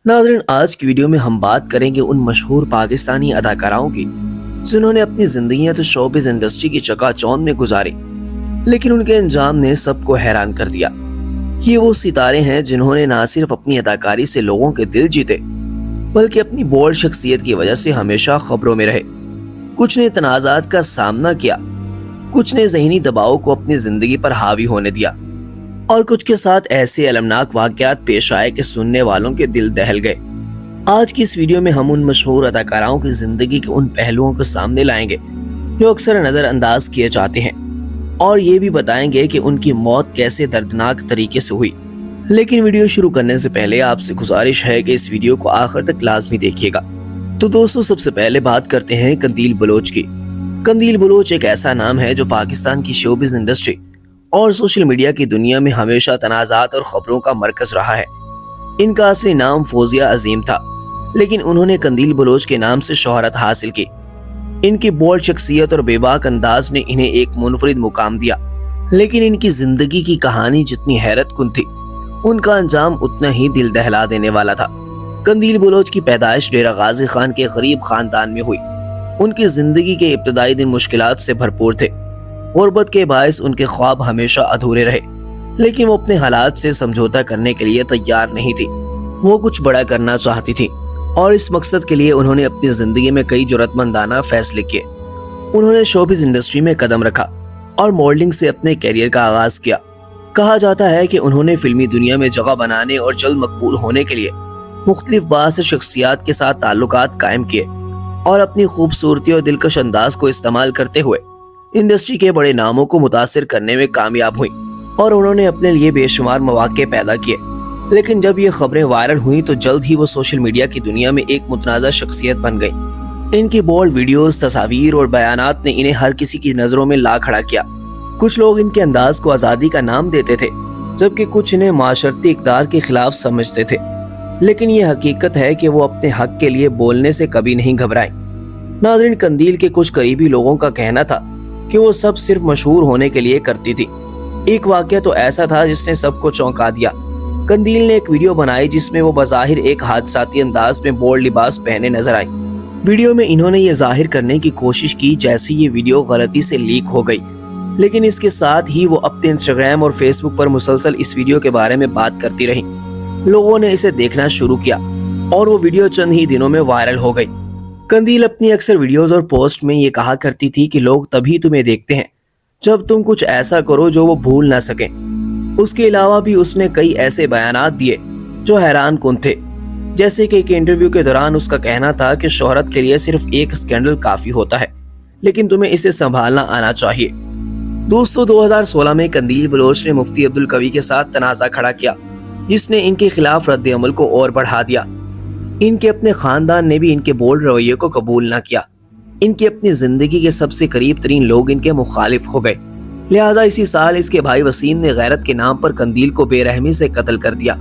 नाज़रीन, आज की वीडियो में हम बात करेंगे उन मशहूर पाकिस्तानी अदाकाराओं की जिन्होंने अपनी जिंदगियां तो शोबिज़ इंडस्ट्री की चकाचौंध में गुजारी, लेकिन उनके अंजाम ने सबको हैरान कर दिया। ये वो सितारे हैं जिन्होंने ना सिर्फ अपनी अदाकारी से लोगों के दिल जीते, बल्कि अपनी बोल्ड शख्सियत की वजह से हमेशा खबरों में रहे। कुछ ने तनाज़ात का सामना किया, कुछ ने ज़हनी दबाव को अपनी जिंदगी पर हावी होने दिया, और कुछ के साथ ऐसे अलमनाक वाक़यात पेश आए कि सुनने वालों के दिल दहल गए। आज की इस वीडियो में हम उन मशहूर अदाकाराओं की जिंदगी के उन पहलुओं को सामने लाएंगे जो अक्सर नज़रअंदाज किए जाते हैं, और ये भी बताएंगे कि उनकी मौत कैसे दर्दनाक तरीके से हुई। लेकिन वीडियो शुरू करने से पहले आपसे गुजारिश है कि इस वीडियो को आखिर तक लाजमी देखिएगा। तो दोस्तों, सबसे पहले बात करते हैं कंदील बलोच की। कंदील बलोच एक ऐसा नाम है जो पाकिस्तान की शोबिज़ इंडस्ट्री और सोशल मीडिया की दुनिया में हमेशा तनाज़ात और खबरों का मरकज रहा है। इनका असली नाम फौजिया अजीम था, लेकिन उन्होंने कंदील बलोच के नाम से शोहरत हासिल की। इनकी बोल्ड शख्सियत और बेबाक अंदाज ने इन्हें एक मुनफरिद मुकाम दिया, लेकिन इनकी जिंदगी की कहानी जितनी हैरत कुन थी, उनका अंजाम उतना ही दिल दहला देने वाला था। कंदील बलोच की पैदाइश डेरा गाजी खान के गरीब खानदान में हुई। उनकी जिंदगी के इब्तदाई दिन मुश्किलात से भरपूर थे। गुर्बत के बायस उनके ख्वाब हमेशा अधूरे रहे, लेकिन वो अपने हालात से समझौता करने के लिए तैयार नहीं थी। वो कुछ बड़ा करना चाहती थी, और इस मकसद के लिए उन्होंने अपनी जिंदगी में कई जुर्रतमंदाना फैसले किए। उन्होंने शोबिज़ इंडस्ट्री में कदम रखा और मॉडलिंग से अपने कैरियर का आगाज किया। कहा जाता है कि उन्होंने फिल्मी दुनिया में जगह बनाने और जल्द मकबूल होने के लिए मुख्तलिफ बास शख्सियात के साथ ताल्लुकात कायम किए, और अपनी खूबसूरती और दिलकश अंदाज को इस्तेमाल करते हुए इंडस्ट्री के बड़े नामों को मुतासिर करने में कामयाब हुई, और उन्होंने अपने लिए बेशुमार मौके पैदा किए। लेकिन जब ये खबरें वायरल हुई तो जल्द ही वो सोशल मीडिया की दुनिया में एक मुतनाज़ा शख्सियत बन गई। इनकी बोल्ड वीडियोस, तस्वीर और बयानात ने इन्हें हर किसी की नजरों में ला खड़ा किया। कुछ लोग इनके अंदाज को आज़ादी का नाम देते थे, जबकि कुछ इन्हें माशरती इक़्तिदार के खिलाफ समझते थे। लेकिन ये हकीकत है कि वो अपने हक के लिए बोलने से कभी नहीं घबराए। नाज़रीन, कंदील के कुछ करीबी लोगों का कहना था कि वो सब सिर्फ मशहूर होने के लिए करती थी। एक वाकया तो ऐसा था जिसने सबको चौंका दिया। कंदील ने एक वीडियो बनाई जिसमें वो बज़ाहिर एक हादसाती अंदाज में बोल्ड लिबास पहने नजर आई। वीडियो में इन्होंने ये जाहिर करने की कोशिश की जैसे ये वीडियो गलती से लीक हो गई, लेकिन इसके साथ ही वो अपने इंस्टाग्राम और फेसबुक पर मुसलसल इस वीडियो के बारे में बात करती रही। लोगों ने इसे देखना शुरू किया और वो वीडियो चंद ही दिनों में वायरल हो गई। कंदील अपनी अक्सर वीडियोस और पोस्ट में ये कहा करती थी कि लोग तभी तुम्हें देखते हैं जब तुम कुछ ऐसा करो जो वो भूल ना सकें। उसके अलावा भी उसने कई ऐसे बयानात दिए जो हैरान कुन थे, जैसे कि एक इंटरव्यू के दौरान उसका कहना था कि शोहरत के लिए सिर्फ एक स्कैंडल काफी होता है, लेकिन तुम्हें इसे संभालना आना चाहिए। दोस्तों, 2016 में कंदील बलोच ने मुफ्ती अब्दुल कवी के साथ तनाज़ा खड़ा किया, जिसने इनके खिलाफ रद्द अमल को और बढ़ा दिया। इनके अपने खानदान ने भी इनके बोल्ड रवैये को कबूल न किया। इनकी अपनी जिंदगी के सबसे करीब तरीन लोग इनके मुखालिफ हो गए। लिहाजा इसी साल इसके भाई वसीम ने गैरत के नाम पर कंदील को बेरहमी से कत्ल कर दिया।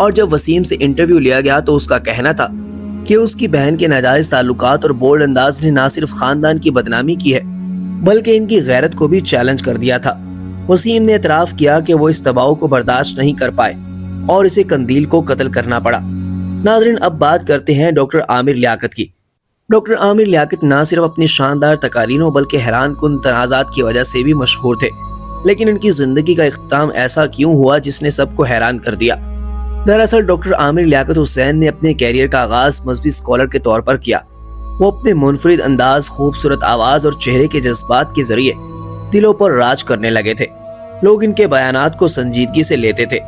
और जब वसीम से इंटरव्यू लिया गया तो उसका कहना था कि उसकी बहन के नाजायज ताल्लुकात और बोल्ड अंदाज ने न सिर्फ खानदान की बदनामी की है, बल्कि इनकी गैरत को भी चैलेंज कर दिया था। वसीम ने एतराफ़ किया कि वो इस दबाव को बर्दाश्त नहीं कर पाए और इसे कंदील को कत्ल करना पड़ा। नाज़रीन, अब बात करते हैं डॉक्टर आमिर लियाकत की। डॉक्टर आमिर लियाकत न सिर्फ अपनी शानदार तकारीनों बल्कि हैरान कुन तनाज़ात की वजह से भी मशहूर थे, लेकिन उनकी जिंदगी का इख्तिताम ऐसा क्यों हुआ जिसने सबको हैरान कर दिया। दरअसल डॉक्टर आमिर लियाकत हुसैन ने अपने कैरियर का आगाज मजहबी स्कॉलर के तौर पर किया। वो अपने मुनफरिद अंदाज, खूबसूरत आवाज और चेहरे के जज्बात के जरिए दिलों पर राज करने लगे थे। लोग इनके बयानात को संजीदगी से लेते थे,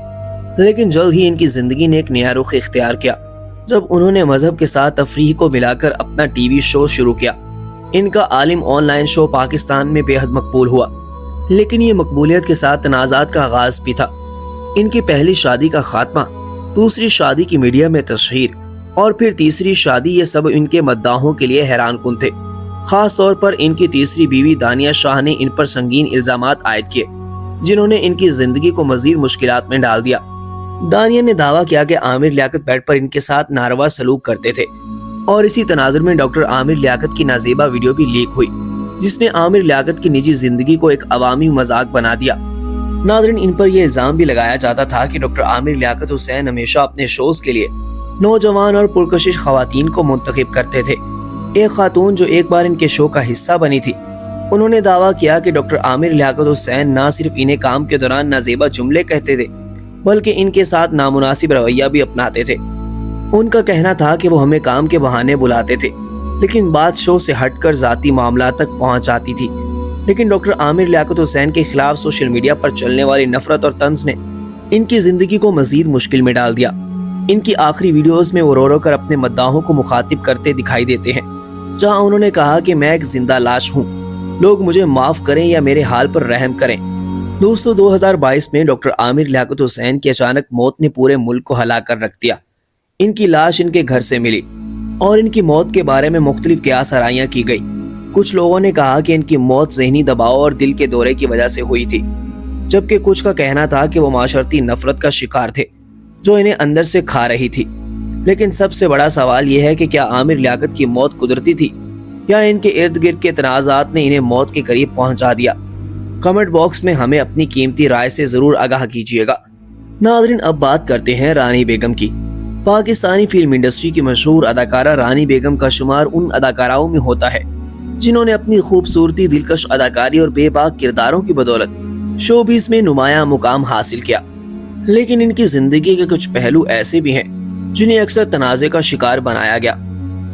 लेकिन जल्द ही इनकी जिंदगी ने एक नया रुख इख्तियार किया जब उन्होंने मजहब के साथ तफरीह को मिलाकर अपना टीवी शो शुरू किया। इनका आलिम ऑनलाइन शो पाकिस्तान में बेहद मकबूल हुआ, लेकिन ये मकबूलियत के साथ तनाज़ात का आगाज भी था। इनकी पहली शादी का खात्मा, दूसरी शादी की मीडिया में तशहीर और फिर तीसरी शादी, ये सब इनके मद्दाहों के लिए हैरान कुन थे। खास तौर पर इनकी तीसरी बीवी दानिया शाह ने इन पर संगीन इल्जामात आयद किए, जिन्होंने इनकी जिंदगी को मजीद मुश्किलात में डाल दिया। दानिया ने दावा किया कि आमिर लियाकत बेड पर इनके साथ नारवा सलूक करते थे, और इसी तनाजुर में डॉक्टर आमिर लियाकत की नाजेबा वीडियो भी लीक हुई, जिसने आमिर लियाकत की निजी जिंदगी को एक अवामी मजाक बना दिया। नाज़रीन, इन पर यह इल्जाम भी लगाया जाता था कि डॉक्टर आमिर लियाकत हुसैन हमेशा अपने शोज के लिए नौजवान और पुरकशिश खवातीन को मुंतखब करते थे। एक खातून जो एक बार इनके शो का हिस्सा बनी थी, उन्होंने दावा किया कि डॉक्टर आमिर लियाकत हुसैन ना सिर्फ इन्हें काम के दौरान नाजेबा जुमले कहते थे, बल्कि इनके साथ नामुनासिब रवैया भी अपनाते थे। उनका कहना था कि वो हमें काम के बहाने बुलाते थे, लेकिन बात शो से हटकर जाती मामला तक पहुंच जाती थी। लेकिन डॉक्टर आमिर लियाकत हुसैन के खिलाफ सोशल मीडिया पर चलने वाली नफरत और तंज ने इनकी जिंदगी को मजीद मुश्किल में डाल दिया। इनकी आखिरी वीडियोस में वो रो रो कर अपने मद्दाहों को मुखातिब करते दिखाई देते हैं, जहां उन्होंने कहा कि मैं एक जिंदा लाश हूं, लोग मुझे माफ करें या मेरे हाल पर रहम करें। दोस्तों, 2022 में डॉक्टर आमिर लियाकत हुसैन की अचानक मौत ने पूरे मुल्क को हिला कर रख दिया। इनकी लाश इनके घर से मिली और इनकी मौत के बारे में मुख्तलिफ क़ियास-आराइयां की गई। कुछ लोगों ने कहा कि इनकी मौत ज़हनी दबाव और दिल के दौरे की वजह से हुई थी, जबकि कुछ का कहना था कि वो माशरती नफरत का शिकार थे जो इन्हें अंदर से खा रही थी। लेकिन सबसे बड़ा सवाल यह है कि क्या आमिर लियाकत की मौत कुदरती थी या इनके इर्द गिर्द के तनाज़ात ने इन्हें मौत के करीब पहुंचा दिया? कमेंट बॉक्स में हमें अपनी कीमती राय से जरूर आगाह कीजिएगा। नाज़रीन, अब बात करते हैं रानी बेगम की। पाकिस्तानी फिल्म इंडस्ट्री की मशहूर अदाकारा रानी बेगम का शुमार उन अदाकाराओं में होता है जिन्होंने अपनी खूबसूरती, दिलकश अदाकारी और बेबाक किरदारों की बदौलत शोबिस में नुमाया मुकाम हासिल किया। लेकिन इनकी जिंदगी के कुछ पहलू ऐसे भी हैं जिन्हें अक्सर तनाज़े का शिकार बनाया गया।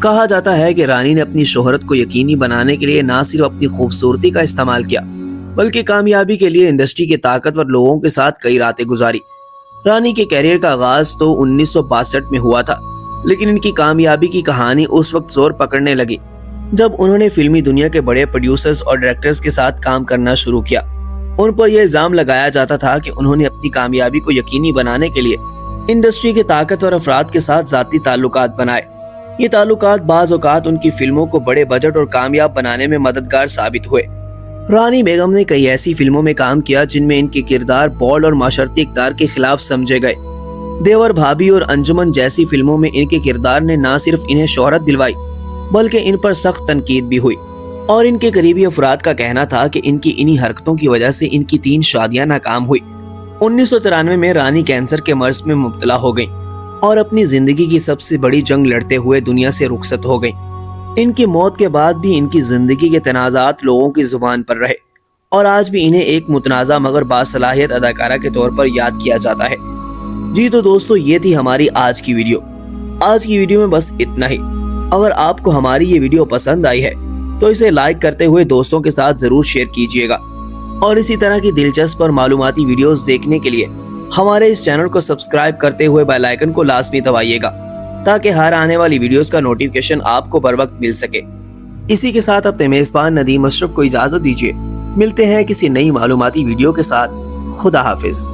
कहा जाता है कि रानी ने अपनी शोहरत को यकीनी बनाने के लिए न सिर्फ अपनी खूबसूरती का इस्तेमाल किया, बल्कि कामयाबी के लिए इंडस्ट्री के ताकतवर लोगों के साथ कई रातें गुजारी। रानी के कैरियर का आगाज तो 1962 में हुआ था, लेकिन इनकी कामयाबी की कहानी उस वक्त जोर पकड़ने लगी जब उन्होंने फिल्मी दुनिया के बड़े प्रोड्यूसर्स और डायरेक्टर्स के साथ काम करना शुरू किया। उन पर यह इल्जाम लगाया जाता था कि उन्होंने अपनी कामयाबी को यकीनी बनाने के लिए इंडस्ट्री के ताकतवर अफराद के साथ जाती ताल्लुकात बनाए। ये ताल्लुकात बाज़ औक़ात उनकी फिल्मों को बड़े बजट और कामयाब बनाने में मददगार साबित हुए। रानी बेगम ने कई ऐसी फिल्मों में काम किया जिनमें इनके किरदार बोल्ड और माशरती इक़्तिदार के खिलाफ समझे गए। देवर भाभी और अंजुमन जैसी फिल्मों में इनके किरदार ने न सिर्फ इन्हें शोहरत दिलवाई, बल्कि इन पर सख्त तनकीद भी हुई और इनके करीबी अफराद का कहना था कि इनकी इन्हीं हरकतों की वजह से इनकी 3 शादियां नाकाम हुई। 1993 में रानी कैंसर के मर्ज में मुब्तला हो गईं और अपनी जिंदगी की सबसे बड़ी जंग लड़ते हुए दुनिया से रुखसत हो गईं। इनकी मौत के बाद भी इनकी जिंदगी के तनाज़ात लोगों की जुबान पर रहे और आज भी इन्हें एक मुतनाज़ा मगर बासलाहियत अदाकारा के तौर पर याद किया जाता है। जी तो दोस्तों, ये थी हमारी आज की वीडियो। आज की वीडियो में बस इतना ही। अगर आपको हमारी ये वीडियो पसंद आई है तो इसे लाइक करते हुए दोस्तों के साथ जरूर शेयर कीजिएगा और इसी तरह की दिलचस्प और मालूमाती वीडियोस देखने के लिए हमारे इस चैनल को सब्सक्राइब करते हुए बेल आइकन को लाजमी दबाइएगा ताकि हर आने वाली वीडियोस का नोटिफिकेशन आपको बर वक्त मिल सके। इसी के साथ अपने मेजबान नदीम अशरफ को इजाजत दीजिए। मिलते हैं किसी नई मालूमाती वीडियो के साथ। खुदा हाफिज।